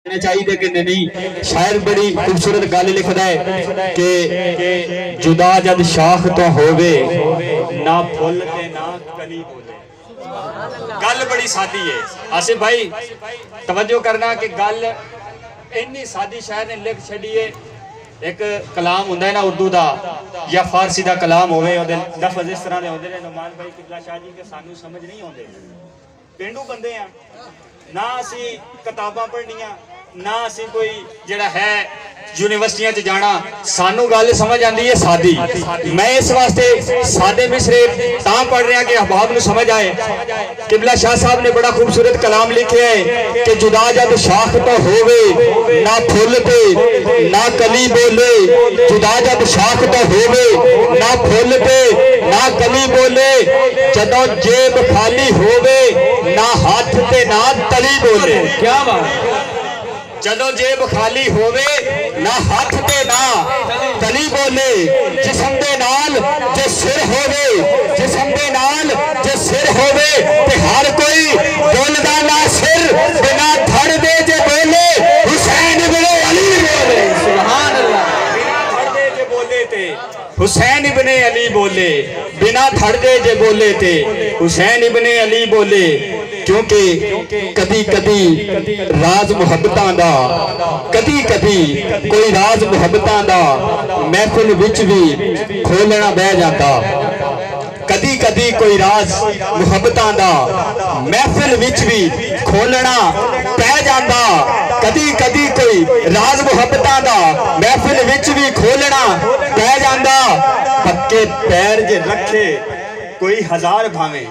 चाहिए कि नहीं। शायर बड़ी खूबसूरत गल लिखदा है कि जुदा जद शाख तो होवे ना फुल ते ना कली बोले। गल बड़ी सादी है आसिफ भाई, तवज्जो करना कि गल इन्नी सादी शायर ने लिख छड़ी है। एक कलाम हुंदा है ना उर्दू दा या फारसी दा कलाम होवे, ओदे लफ्ज़ इस तरह दे होंदे ने नुमान भाई किबला शाह जी के सानू समझ नहीं आउंदे। पेंडू बंदे आ ना, असी किताबां पढ़नियां ना असी कोई जिहड़ा है यूनिवर्सिटियां च जाना, सानू गल समझ आती है सादी। मैं इस वास्ते सादे मिसरे तां पढ़ रहा कि अहबाब नू समझ आए। किबला शाह साहब ने बड़ा खूबसूरत कलाम लिखे है कि जुदा जद शाख तो होवे ना फुल ते ना कली बोले। जुदा जद शाख तो होवे ना फुल ते ना कली बोले। जदों जेब खाली होवे ना हाथ ते ना तली बोले। क्या बात। जदों जेब खाली होवे ना हाथ ते ना तली बोले। जिस्म दे नाल जो सिर होवे, जिस्म दे नाल जो सिर होवे ते हर कोई बोलदा ना सिर बिना धड़ दे जे बोले। हुसैन इब्ने अली बोले। सुभान अल्लाह। बिना धड़ दे जे बोले ते हुसैन इब्ने अली बोले। बिना धड़ दे जे बोले ते हुसैन इब्ने अली बोले। क्योंकि कदी कदी राज मुहब्बतां दा, कदी कदी कोई राज मुहब्बतां दा महफिल विच भी खोलना बह जाता। कदी कदी कोई राज मुहब्बतां दा महफिल विच भी खोलना पै जाता। कदी कदी कोई राज मुहब्बतां दा महफिल विच भी खोलना पै जाता। पक्के पैर जे रखे कोई हजार भावें।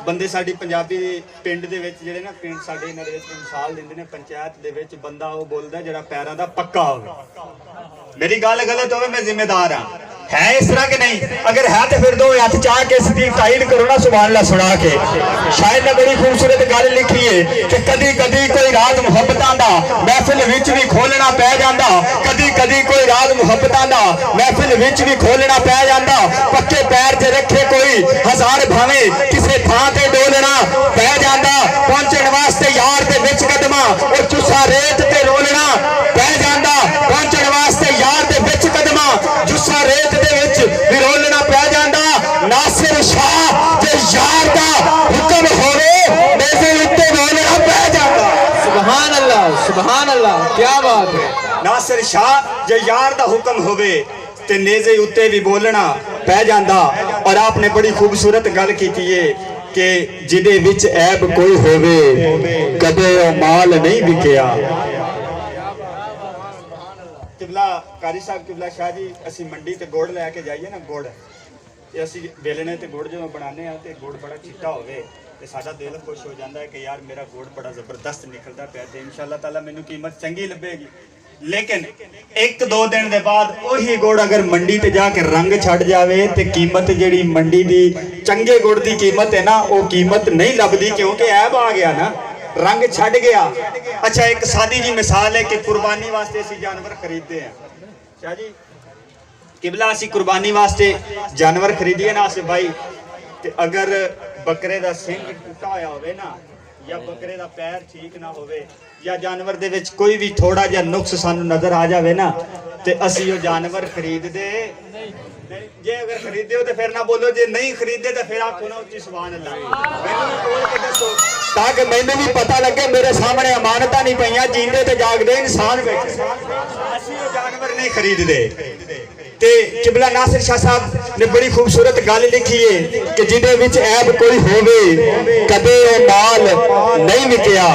बंदे साडी पंजाबी पिंड दे विच जिहड़े ना पिंड साडे इन्हां दे विच मिसाल दिंदे ने पंचायत दे विच बंदा वो बोलदा जिहड़ा पैरां दा पक्का होवे। मेरी गल गलत होवे मैं जिम्मेदार हां। है इस तरह के नहीं? अगर है तो फिर दो हाथ चाह के इसकी ताईद करो ना सुभान अल्लाह सुना के। शायद ने बड़ी खूबसूरत गल लिखी है कि कदी कदी कोई राज मुहब्बतां दा महफिल विच भी खोलना पै जांदा। कदी कदी कोई राज मुहब्बतां दा महफिल विच भी खोलना पै जांदा। पक्के पैर जे रखे कोई हजार भावें किसे थां ते डोलना पै जांदा। पहुंचण वास्ते यार दे विच कदमां और चुस्सा रेत ते रोलना पै जांदा। पहुंचण वास्ते यार दे विच कदमां चुस्सा रेत दे विच भी रोलना पै जांदा। नासिर शाह जे यार दा हुक्म होवे नेज़े उत्ते बोलना पै जांदा। सुभान अल्लाह सुभान अल्लाह, क्या बात है। नासिर शाह जे यार दा हुक्म होवे ते नेज़े उत्ते भी बोलना पै जांदा। और आपने बड़ी खूबसूरत गल कीती है कि जिदे विच ऐब कोई होवे कदे ओ माल नहीं विकिया। किबला कारी साहब किबला शाह जी असी मंडी ते गुड़ लैके जाइए ना, गुड़ ते असी बेलने ते गुड़ जो बनाने ते गुड़ बड़ा चिट्टा होवे ते साडा दिल खुश हो जाता है कि यार मेरा गुड़ बड़ा जबरदस्त निकलता पिया ते इंशाअल्लाह ताला मैनू कीमत चंगी लभेगी। लेकिन एक दो दिन के बाद वही गुड़ अगर मंडी ते जाके रंग छड़ जावे ते कीमत जिहड़ी मंडी दी चंगे गुड़ दी कीमत है ना वो कीमत नहीं लभदी, क्योंकि ऐब आ गया ना, रंग छड़ गया। अच्छा एक सादी जी मिसाल है कि कुर्बानी वास्ते असी जानवर खरीदते हैं। शाह जी किबला असी कुर्बानी वास्ते जानवर खरीदिए ना आसिफ भाई, ते अगर बकरे दा सिंग टुटा होया होवे ना या बकरे दा पैर ठीक ना होवे या जानवर दे विच कोई भी थोड़ा जिहा नुक्स सानू नजर आ जावे ना ते असी वो जानवर खरीद दे नहीं। जे अगर खरीदे हो तो फिर ना बोलो, जे नहीं खरीदे तो फिर आखो ना उच्ची सुभान अल्लाह। मैनू बोल के दसो ताकि मैनू भी पता लगे मेरे सामने अमानतां नहीं पईयां, जींदे ते जागदे इंसान बैठे। असी वो जानवर नहीं खरीदते। ते किबला नासिर शाह साहब ने बड़ी खूबसूरत गल लिखी है कि जिदे विच ऐब कोई होवे कदे ओ माल नहीं विकिया।